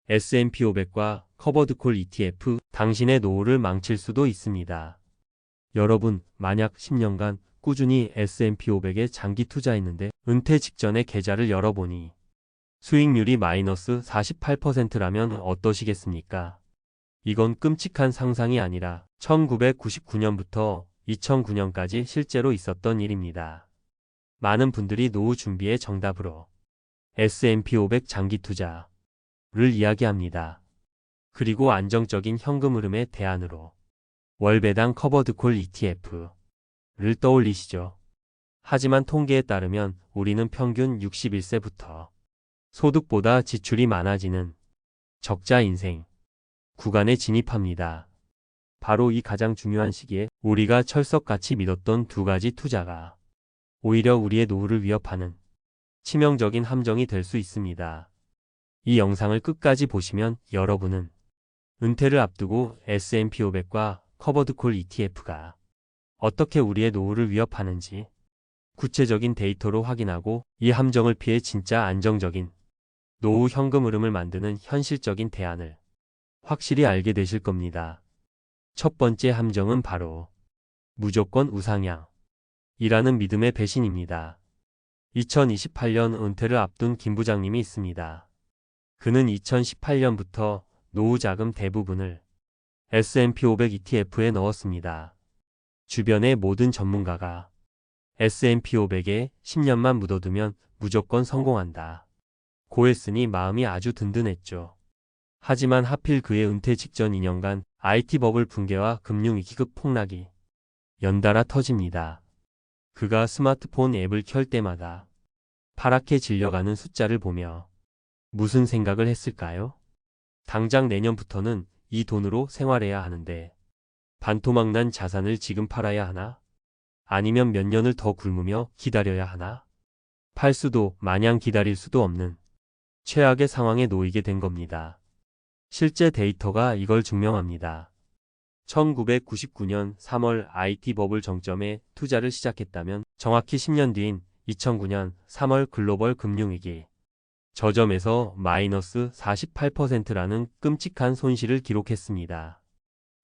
S&P 500과 커버드콜 ETF, 당신의 노후를 망칠 수도 있습니다. 여러분, 만약 10년간 꾸준히 S&P 500에 장기 투자했는데 은퇴 직전에 계좌를 열어보니 수익률이 마이너스 48%라면 어떠시겠습니까? 이건 끔찍한 상상이 아니라 1999년부터 2009년까지 실제로 있었던 일입니다. 많은 분들이 노후 준비의 정답으로 S&P 500 장기 투자를 이야기합니다. 그리고 안정적인 현금 흐름의 대안으로 월배당 커버드콜 ETF를 떠올리시죠. 하지만 통계에 따르면 우리는 평균 61세부터 소득보다 지출이 많아지는 적자 인생 구간에 진입합니다. 바로 이 가장 중요한 시기에 우리가 철석같이 믿었던 두 가지 투자가 오히려 우리의 노후를 위협하는 치명적인 함정이 될 수 있습니다. 이 영상을 끝까지 보시면 여러분은 은퇴를 앞두고 S&P 500과 커버드콜 ETF가 어떻게 우리의 노후를 위협하는지 구체적인 데이터로 확인하고 이 함정을 피해 진짜 안정적인 노후 현금 흐름을 만드는 현실적인 대안을 확실히 알게 되실 겁니다. 첫 번째 함정은 바로 무조건 우상향이라는 믿음의 배신입니다. 2028년 은퇴를 앞둔 김 부장님이 있습니다. 그는 2018년부터 노후 자금 대부분을 S&P 500 ETF에 넣었습니다. 주변의 모든 전문가가 S&P 500에 10년만 묻어두면 무조건 성공한다 고 했으니 마음이 아주 든든했죠. 하지만 하필 그의 은퇴 직전 2년간 IT 버블 붕괴와 금융위기급 폭락이 연달아 터집니다. 그가 스마트폰 앱을 켤 때마다 파랗게 질려가는 숫자를 보며 무슨 생각을 했을까요? 당장 내년부터는 이 돈으로 생활해야 하는데 반토막난 자산을 지금 팔아야 하나? 아니면 몇 년을 더 굶으며 기다려야 하나? 팔 수도 마냥 기다릴 수도 없는 최악의 상황에 놓이게 된 겁니다. 실제 데이터가 이걸 증명합니다. 1999년 3월 IT 버블 정점에 투자를 시작했다면 정확히 10년 뒤인 2009년 3월 글로벌 금융위기 저점에서 마이너스 48%라는 끔찍한 손실을 기록했습니다.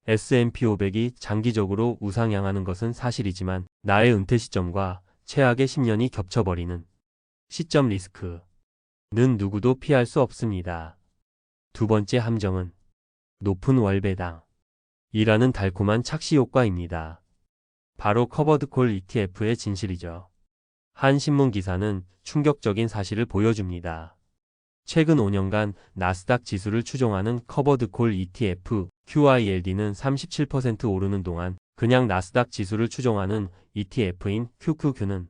S&P 500이 장기적으로 우상향하는 것은 사실이지만 나의 은퇴 시점과 최악의 10년이 겹쳐버리는 시점 리스크는 누구도 피할 수 없습니다. 두 번째 함정은 높은 월배당이라는 달콤한 착시 효과입니다. 바로 커버드콜 ETF의 진실이죠. 한 신문 기사는 충격적인 사실을 보여줍니다. 최근 5년간 나스닥 지수를 추종하는 커버드콜 ETF QYLD는 37% 오르는 동안 그냥 나스닥 지수를 추종하는 ETF인 QQQ는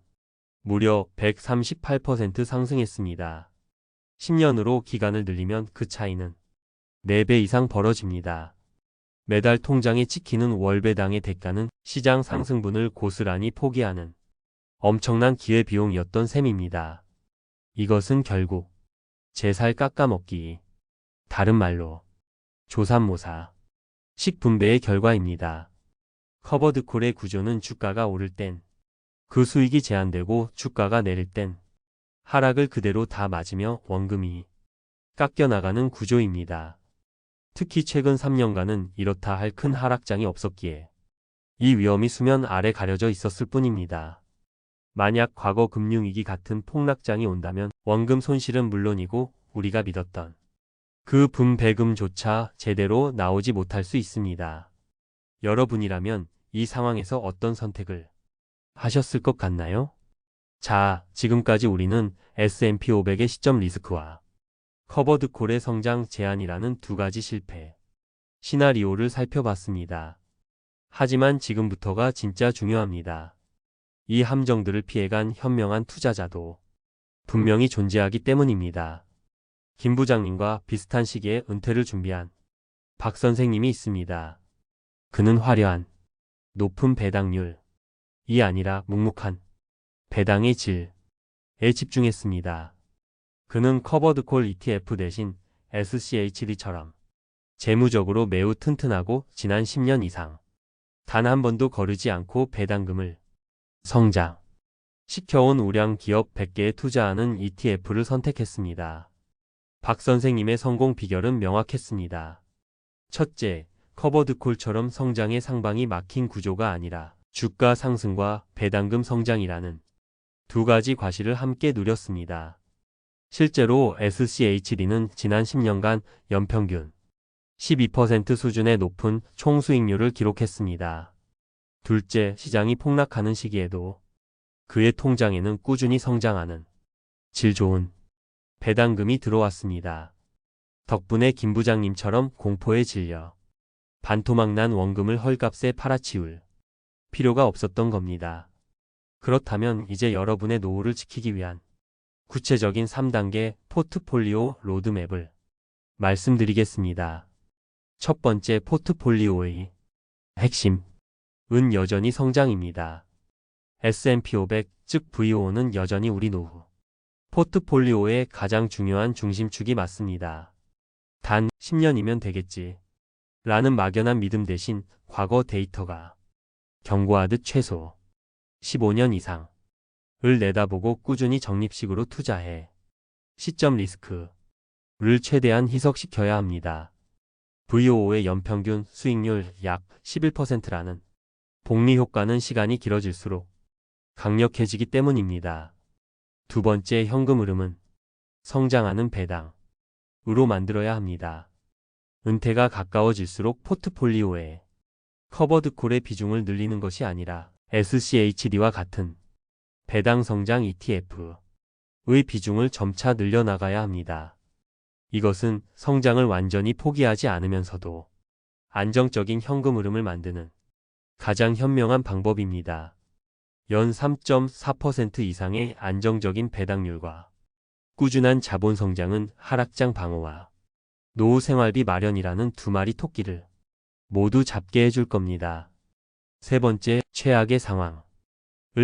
무려 138% 상승했습니다. 10년으로 기간을 늘리면 그 차이는 4배 이상 벌어집니다. 매달 통장에 찍히는 월배당의 대가는 시장 상승분을 고스란히 포기하는 엄청난 기회비용이었던 셈입니다. 이것은 결국 제 살 깎아먹기, 다른 말로 조삼모사 식분배의 결과입니다. 커버드콜의 구조는 주가가 오를 땐 그 수익이 제한되고 주가가 내릴 땐 하락을 그대로 다 맞으며 원금이 깎여나가는 구조입니다. 특히 최근 3년간은 이렇다 할 큰 하락장이 없었기에 이 위험이 수면 아래 가려져 있었을 뿐입니다. 만약 과거 금융위기 같은 폭락장이 온다면 원금 손실은 물론이고 우리가 믿었던 그 분배금조차 제대로 나오지 못할 수 있습니다. 여러분이라면 이 상황에서 어떤 선택을 하셨을 것 같나요? 자, 지금까지 우리는 S&P 500의 시점 리스크와 커버드콜의 성장 제한이라는 두 가지 실패 시나리오를 살펴봤습니다. 하지만 지금부터가 진짜 중요합니다. 이 함정들을 피해간 현명한 투자자도 분명히 존재하기 때문입니다. 김 부장님과 비슷한 시기에 은퇴를 준비한 박 선생님이 있습니다. 그는 화려한 높은 배당률이 아니라 묵묵한 배당의 질에 집중했습니다. 그는 커버드콜 ETF 대신 SCHD처럼 재무적으로 매우 튼튼하고 지난 10년 이상 단 한 번도 거르지 않고 배당금을 성장시켜온 우량 기업 100개에 투자하는 ETF를 선택했습니다. 박 선생님의 성공 비결은 명확했습니다. 첫째, 커버드콜처럼 성장의 상방이 막힌 구조가 아니라 주가 상승과 배당금 성장이라는 두 가지 과실을 함께 누렸습니다. 실제로 SCHD는 지난 10년간 연평균 12% 수준의 높은 총수익률을 기록했습니다. 둘째, 시장이 폭락하는 시기에도 그의 통장에는 꾸준히 성장하는 질 좋은 배당금이 들어왔습니다. 덕분에 김 부장님처럼 공포에 질려 반토막난 원금을 헐값에 팔아치울 필요가 없었던 겁니다. 그렇다면 이제 여러분의 노후를 지키기 위한 구체적인 3단계 포트폴리오 로드맵을 말씀드리겠습니다. 첫 번째, 포트폴리오의 핵심은 여전히 성장입니다. S&P 500, 즉 VO는 여전히 우리 노후 포트폴리오의 가장 중요한 중심축이 맞습니다. 단 10년이면 되겠지 라는 막연한 믿음 대신 과거 데이터가 경고하듯 최소 15년 이상을 내다보고 꾸준히 적립식으로 투자해 시점 리스크를 최대한 희석시켜야 합니다. VO의 연평균 수익률 약 11%라는 복리 효과는 시간이 길어질수록 강력해지기 때문입니다. 두 번째, 현금 흐름은 성장하는 배당으로 만들어야 합니다. 은퇴가 가까워질수록 포트폴리오에 커버드콜의 비중을 늘리는 것이 아니라 SCHD와 같은 배당 성장 ETF의 비중을 점차 늘려나가야 합니다. 이것은 성장을 완전히 포기하지 않으면서도 안정적인 현금 흐름을 만드는 가장 현명한 방법입니다. 연 3.4% 이상의 안정적인 배당률과 꾸준한 자본 성장은 하락장 방어와 노후 생활비 마련이라는 두 마리 토끼를 모두 잡게 해줄 겁니다. 세 번째, 최악의 상황을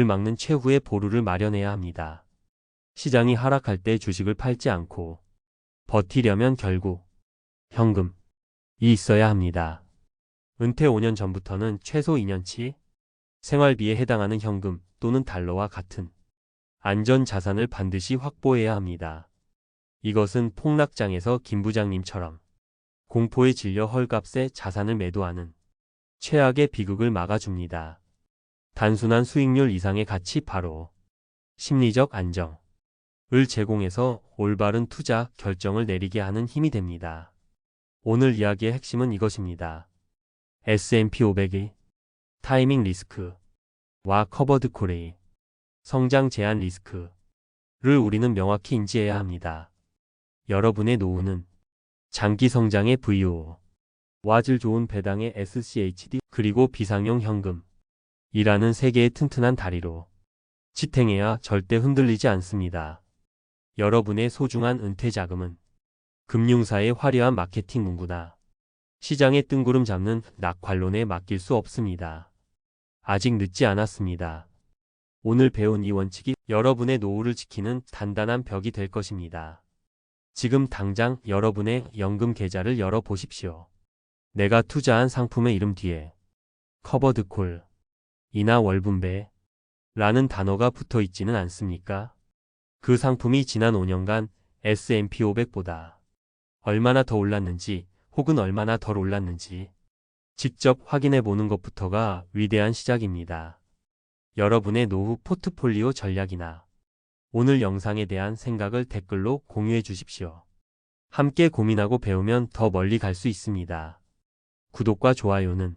막는 최후의 보루를 마련해야 합니다. 시장이 하락할 때 주식을 팔지 않고 버티려면 결국 현금이 있어야 합니다. 은퇴 5년 전부터는 최소 2년치 생활비에 해당하는 현금 또는 달러와 같은 안전 자산을 반드시 확보해야 합니다. 이것은 폭락장에서 김 부장님처럼 공포에 질려 헐값에 자산을 매도하는 최악의 비극을 막아줍니다. 단순한 수익률 이상의 가치, 바로 심리적 안정을 제공해서 올바른 투자 결정을 내리게 하는 힘이 됩니다. 오늘 이야기의 핵심은 이것입니다. S&P 500의 타이밍 리스크와 커버드콜의 성장 제한 리스크를 우리는 명확히 인지해야 합니다. 여러분의 노후는 장기 성장의 VO와 질 좋은 배당의 SCHD 그리고 비상용 현금이라는 세 개의 튼튼한 다리로 지탱해야 절대 흔들리지 않습니다. 여러분의 소중한 은퇴 자금은 금융사의 화려한 마케팅 문구나 시장의 뜬구름 잡는 낙관론에 맡길 수 없습니다. 아직 늦지 않았습니다. 오늘 배운 이 원칙이 여러분의 노후를 지키는 단단한 벽이 될 것입니다. 지금 당장 여러분의 연금 계좌를 열어보십시오. 내가 투자한 상품의 이름 뒤에 커버드콜 이나 월분배 라는 단어가 붙어 있지는 않습니까? 그 상품이 지난 5년간 S&P 500보다 얼마나 더 올랐는지 혹은 얼마나 덜 올랐는지 직접 확인해 보는 것부터가 위대한 시작입니다. 여러분의 노후 포트폴리오 전략이나 오늘 영상에 대한 생각을 댓글로 공유해 주십시오. 함께 고민하고 배우면 더 멀리 갈 수 있습니다. 구독과 좋아요는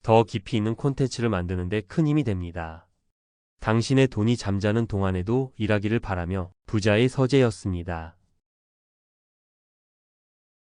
더 깊이 있는 콘텐츠를 만드는 데 큰 힘이 됩니다. 당신의 돈이 잠자는 동안에도 일하기를 바라며 부자의 서재였습니다.